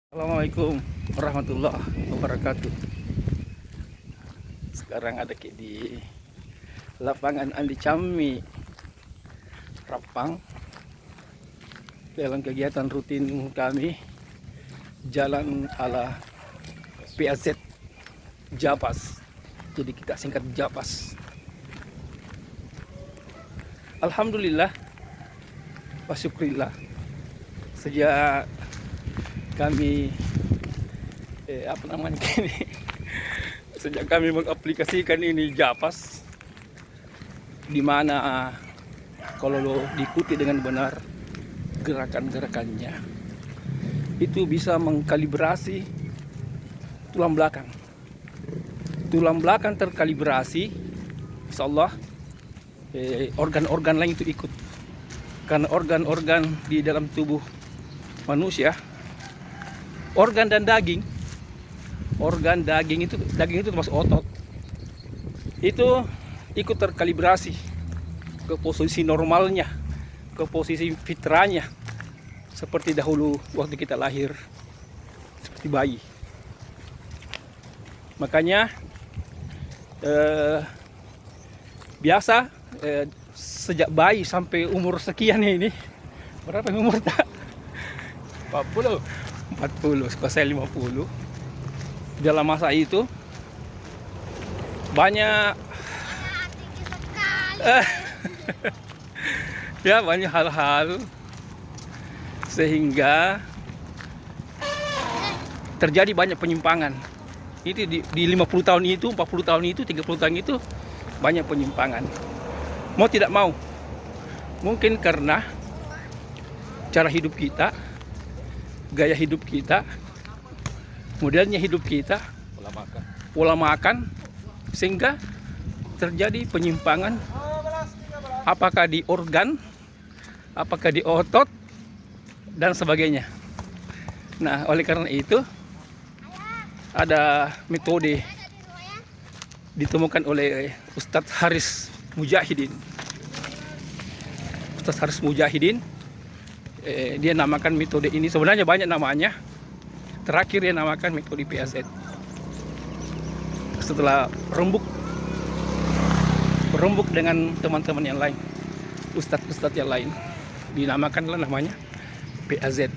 Assalamualaikum warahmatullahi wabarakatuh. Sekarang ada di lapangan Andi Cammi, Rapang, dalam kegiatan rutin kami jalan ala PAZ Japas. Jadi kita singkat Japas. Alhamdulillah wa syukrillah, sejak kami sejak kami mengaplikasikan ini Japas, di mana kalau diikuti dengan benar gerakan-gerakannya itu bisa mengkalibrasi tulang belakang. Tulang belakang terkalibrasi, insyaallah organ-organ lain itu ikut. Karena organ-organ di dalam tubuh manusia, organ daging itu termasuk otot, itu ikut terkalibrasi ke posisi normalnya, ke posisi fitrahnya, seperti dahulu waktu kita lahir, seperti bayi. Makanya biasa sejak bayi sampai umur sekian ini, berapa umur tak? 40, saya 50. Dalam masa itu banyak ya banyak hal-hal sehingga terjadi banyak penyimpangan. Itu di 50 tahun itu, 40 tahun itu, 30 tahun itu banyak penyimpangan. Mau tidak mau, mungkin karena cara hidup kita, gaya hidup kita, modelnya hidup kita, pola makan, sehingga terjadi penyimpangan, apakah di organ, apakah di otot, dan sebagainya. Nah, oleh karena itu ada metode ditemukan oleh Ustadz Haris Mujahidin. Ustadz Haris Mujahidin, dia namakan metode ini, sebenarnya banyak namanya, terakhir dia namakan metode PAZ. Setelah rembuk dengan teman-teman yang lain, ustadz yang lain, dinamakanlah namanya PAZ.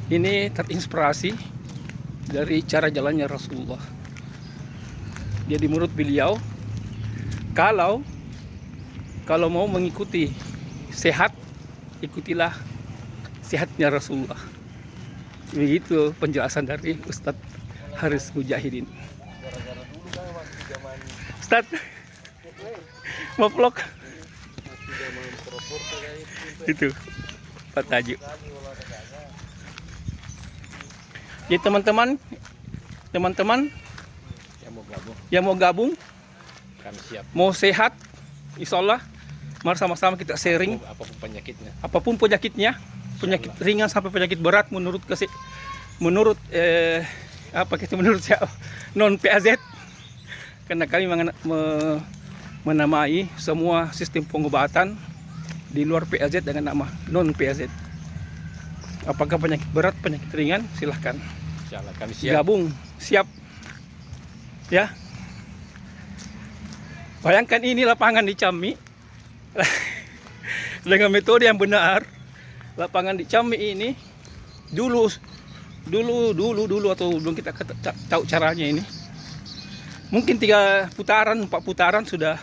Ini terinspirasi dari cara jalannya Rasulullah. Jadi menurut beliau, kalau mau mengikuti sehat, ikutilah sehatnya Rasulullah. Begitu penjelasan dari Ustadz Haris Mujahidin. Ustadz mau vlog itu Pak Taju. Jadi teman-teman yang mau gabung, kami siap. Mau sehat, insyaallah, mari sama-sama kita sharing. Apapun penyakitnya, penyakit ringan sampai penyakit berat, menurut non PAZ. Karena kami menamai semua sistem pengobatan di luar PAZ dengan nama non PAZ. Apakah penyakit berat, penyakit ringan, silahkan. Insyaallah kami siap. Gabung, siap. Ya. Bayangkan ini lapangan di Cammi dengan metode yang benar. Lapangan di Cammi ini dulu atau belum kita tahu caranya ini, mungkin 3 putaran 4 putaran sudah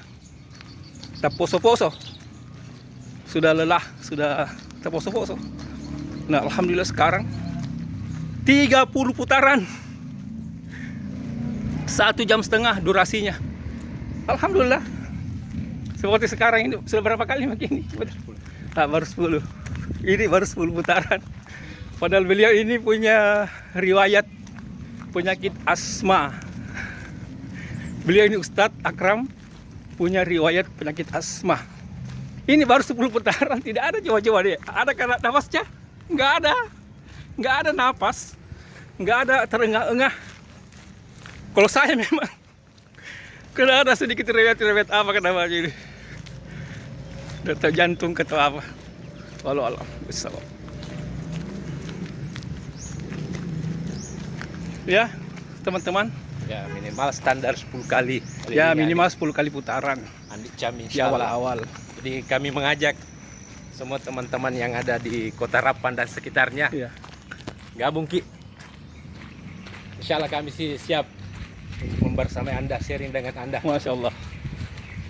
terposo-poso, sudah lelah, sudah terposo-poso. Nah, alhamdulillah sekarang 30 putaran, 1,5 jam durasinya. Alhamdulillah. Seperti sekarang ini sudah berapa kali begini? Baru 10. Ini baru 10 putaran. Padahal beliau ini punya riwayat penyakit asma. Beliau ini Ustadz Akram, punya riwayat penyakit asma. Ini baru 10 putaran, tidak ada coba-coba dia. Ada karena nafasnya? Nggak ada nafas, nggak ada terengah-engah. Kalau saya memang kena ada sedikit riwayat apa kenapa ini? Detak jantung atau apa? Walau alam. Bismillah. Ya, teman-teman. Ya, minimal standar 10 kali. Ya, minimal 10 kali putaran Andi Cam di insya Allah. awal-awal. Jadi kami mengajak semua teman-teman yang ada di Kota Rapan dan sekitarnya Ya. gabung Ki. Insya Allah kami sih siap untuk membersamai Anda, sharing dengan Anda. Masya Allah.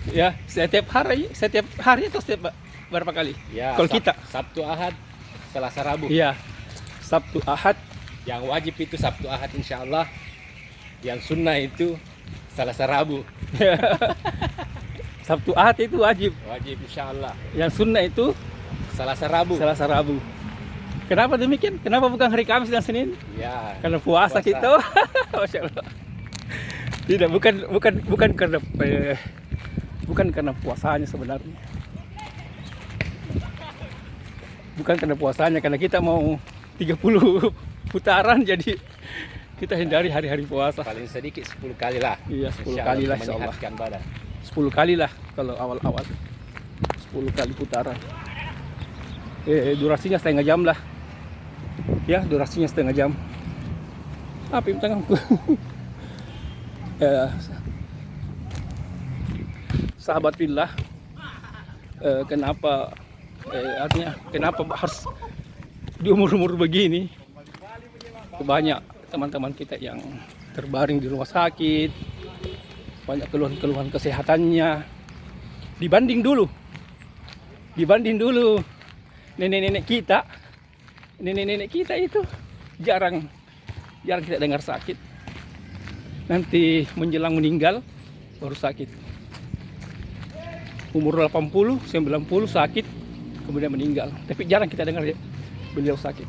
Ya, setiap hari atau setiap berapa kali? Ya, Kalau kita Sabtu Ahad, Selasa Rabu. iya, Sabtu Ahad. Yang wajib itu Sabtu Ahad insya Allah. Yang sunnah itu Selasa Rabu. Sabtu Ahad itu wajib. Wajib insya Allah. Yang sunnah itu Selasa Rabu. Selasa Rabu. Kenapa demikian? Kenapa bukan hari Kamis dan Senin? Ya. Karena puasa kita. Masya Allah. Tidak, bukan karena puasanya sebenarnya. Bukan karena puasanya, karena kita mau 30 putaran, jadi kita hindari hari-hari puasa. Paling sedikit 10 kali lah. Iya, 10 Insya kali Allah lah insya Allah. menyehatkan badan. 10 kali lah kalau awal-awal. 10 kali putaran. Durasinya setengah jam lah. Ya, durasinya setengah jam. Apa yang tanganku? Sahabat fillah, kenapa artinya kenapa harus di umur-umur begini banyak teman-teman kita yang terbaring di rumah sakit, banyak keluhan-keluhan kesehatannya dibanding dulu nenek-nenek kita itu jarang kita dengar sakit. Nanti menjelang meninggal baru sakit. Umur 80, 90 sakit, kemudian meninggal. Tapi jarang kita dengar beliau sakit.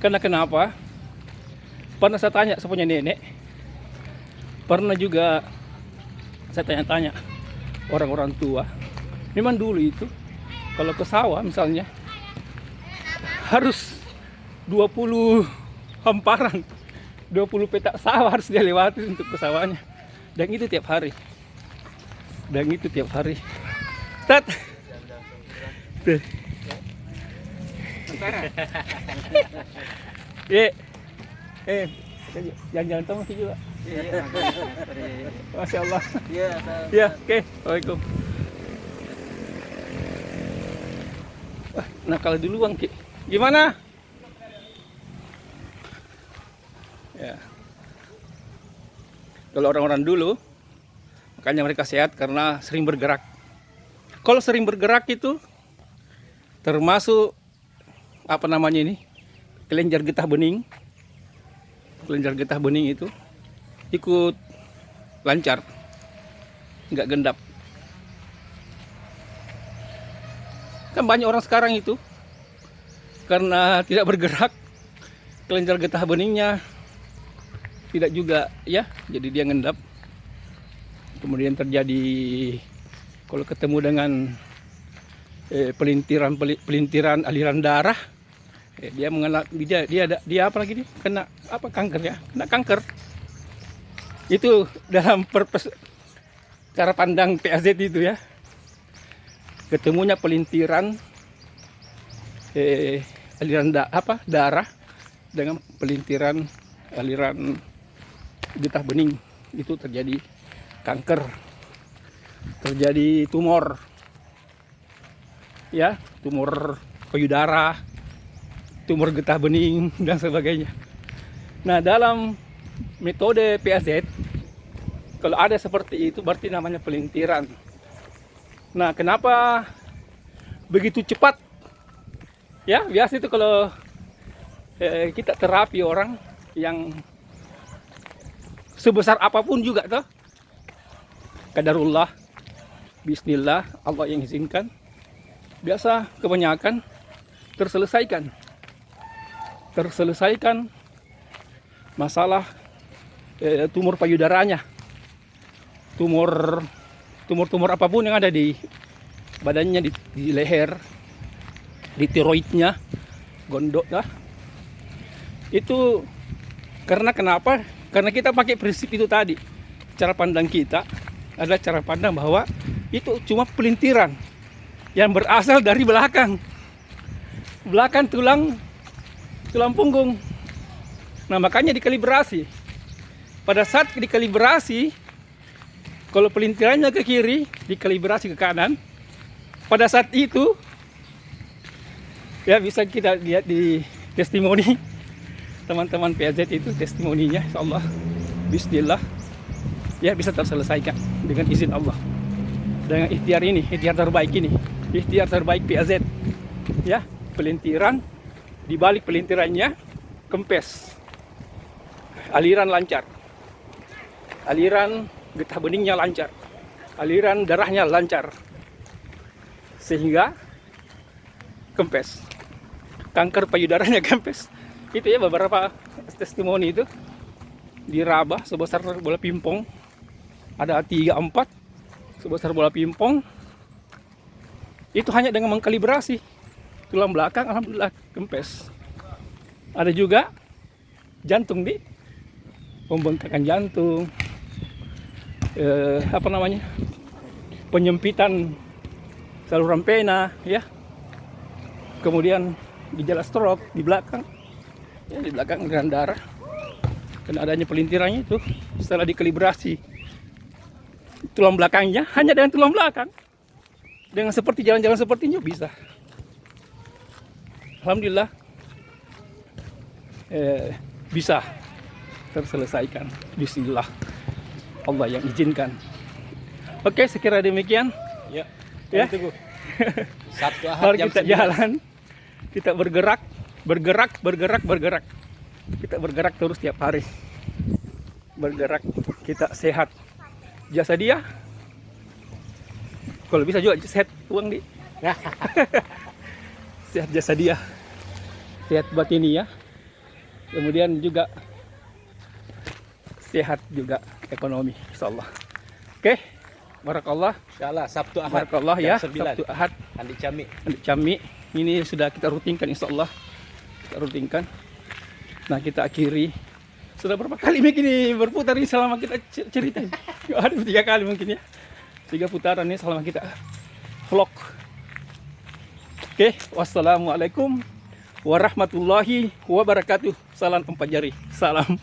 Karena kenapa? Pernah saya tanya sepunya nenek. Pernah juga saya tanya-tanya orang-orang tua. Memang dulu itu kalau ke sawah misalnya harus 20 hamparan, 20 petak sawah harus dia lewati untuk ke sawahnya. Dan itu tiap hari. Ustaz. Tuh. Jangan tahu masih juga. Masya Allah. Ya, oke. Waalaikumsalam. Wah, nakal duluan Ki. Gimana? Ya. Kalau orang-orang dulu, makanya mereka sehat karena sering bergerak. Kalau sering bergerak itu termasuk apa namanya ini? Kelenjar getah bening. Kelenjar getah bening itu ikut lancar, nggak gendap. Kan banyak orang sekarang itu karena tidak bergerak, kelenjar getah beningnya tidak juga ya, jadi dia ngendap. Kemudian terjadi kalau ketemu dengan pelintiran aliran darah, dia mengenal dia apa lagi nih? Kena apa kanker ya? Kena kanker. Itu dalam cara pandang PAZ itu ya. Ketemunya pelintiran aliran darah dengan pelintiran aliran getah bening, itu terjadi kanker, terjadi tumor ya, tumor payudara, tumor getah bening dan sebagainya. Nah, dalam metode PAZ kalau ada seperti itu berarti namanya pelintiran. Nah, kenapa begitu cepat ya? Biasa itu kalau kita terapi orang yang sebesar apapun juga toh, qadarullah, bismillah, Allah yang izinkan, biasa kebanyakan terselesaikan masalah tumor payudaranya, tumor apapun yang ada di badannya, di leher, di tiroidnya, gondok lah. Itu karena kenapa? Karena kita pakai prinsip itu tadi. Cara pandang kita adalah cara pandang bahwa itu cuma pelintiran yang berasal dari belakang tulang punggung. Nah, makanya dikalibrasi. pada saat dikalibrasi, kalau pelintirannya ke kiri, dikalibrasi ke kanan, pada saat itu ya bisa kita lihat di testimoni teman-teman PAZ itu, testimoninya insyaallah bismillah ya bisa terselesaikan dengan izin Allah, dengan ikhtiar ini, ikhtiar terbaik ini, ikhtiar terbaik PAZ ya. Pelintiran, di balik pelintirannya kempes, aliran lancar, aliran getah beningnya lancar, aliran darahnya lancar, sehingga kempes, kanker payudaranya kempes. Itu ya beberapa testimoni itu diraba sebesar bola pingpong, ada 3-4 sebesar bola pingpong. Itu hanya dengan mengkalibrasi tulang belakang, alhamdulillah kempes. Ada juga jantung, di pembengkakan jantung, penyempitan saluran pena ya, kemudian gejala stroke di belakang ya, di belakang aliran darah, dan adanya pelintirannya itu setelah dikalibrasi tulang belakangnya, hanya dengan tulang belakang, dengan seperti jalan-jalan seperti ini bisa, alhamdulillah bisa terselesaikan, bismillah, Allah yang izinkan. Oke, sekira demikian Ya. ya. Tunggu. Sabtu Ahad Mari jam kita 9. jalan, kita bergerak. Kita bergerak terus tiap hari. Bergerak, kita sehat. Jasa dia. Kalau bisa juga sehat uang, di. Sehat jasa dia. Sehat batini ya. Kemudian juga sehat juga ekonomi insyaallah. Oke. Barakallah. Insyaallah Sabtu Ahad. Barakallah jam ya. 9. Sabtu Ahad. Andi Cami. Cami ini sudah kita rutinkan insyaallah. Kita rutinkan. Nah, kita akhiri. Sudah berapa kali begini berputar ini selama kita ceritain? Ada 3 kali mungkin ya. 3 putaran ini selama kita vlog. Oke, wassalamualaikum warahmatullahi wabarakatuh. Salam 4 jari. Salam.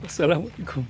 Wassalamualaikum.